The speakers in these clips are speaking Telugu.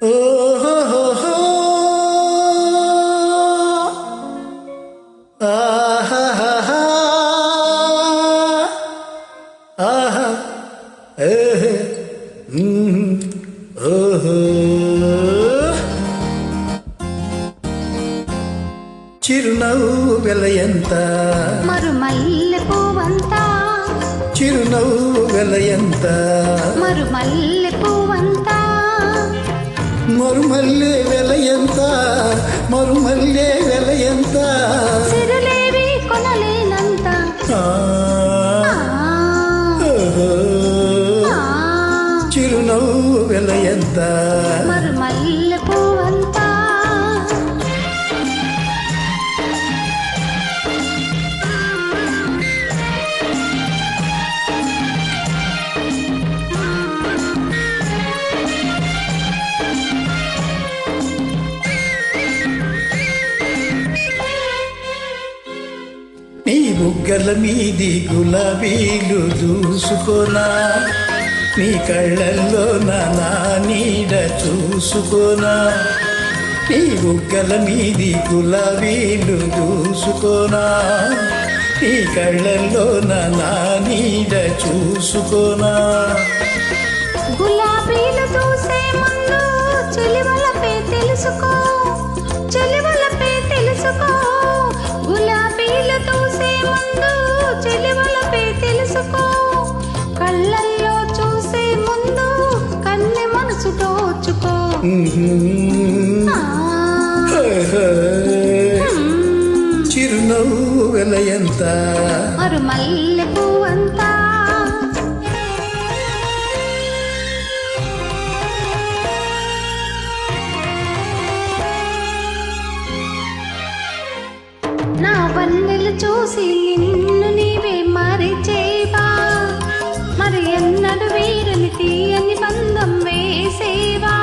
ఓహో ఆహా ఆహా ఓహో చిరునవ్వు వెలయంత మరుమల్లె పువ్వంతా చిరునవ్వు వెలయంత మరుమల్లె పువ్వంతా మరుమల్లె వెలయంత మరుమల్లె వెలయంత సిరులేవి కొనలేనంత చిరునవ్వు వెలయంత మరుమల్లె పువ్వంతా నీ బుగ్గల మీది గులాబీలు దూసుకోనా నీ కళ్ళల్లో నా నీడ చూసుకోనా నీ బుగ్గల మీది గులాబీలు దూసుకోనా నీ కళ్ళల్లో నా నీడ చూసుకోనా గులాబీలు చూసే ముందు చెలివలపే తెలుసుకో చెలివలపే తెలుసుకో గులాబీలు చూసే ముందు చెలివలపే తెలుసుకో కళ్ళల్లో చూసే ముందు కన్నె మనసు దోచుకో చిరునవ్వు వెలయంత మరుమల్లె పువ్వంతా నా వన్నెలు చూసి నిన్ను నీవే మరిచేవా మరి ఎన్నడు వీరుని తీయని బంధం వేసేవా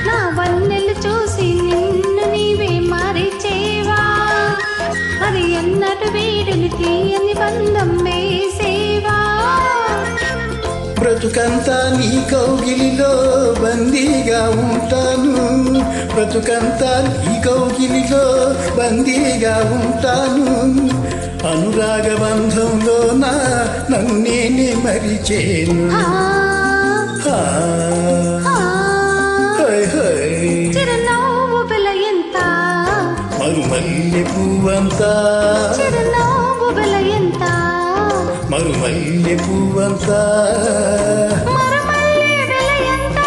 నా వన్నెలు చూసి నిన్ను నీవే మరిచేవా మరి ఎన్నడు వీరుని తీయని బంధం వేసేవా బ్రతుకంతా నీ కౌగిలిలో బందీగా ఉంటాను బ్రతుకంతా నీ కౌగిలిలో బందీగా ఉంటాను అనురాగ బంధంలో నన్నేనే మరిచేను చిరునవ్వు వెలయంత మరుమల్లె పువ్వంతా చిరునవ్వు వెలయంత మరుమల్లె పువ్వంతా మరుమల్లె వెలయంత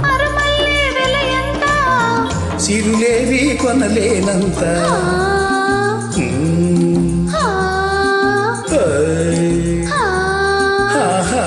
మరుమల్లె వెలయంత సిరులేవి కొనలేనంత ఆ, ఆ, ఆ. ఆహా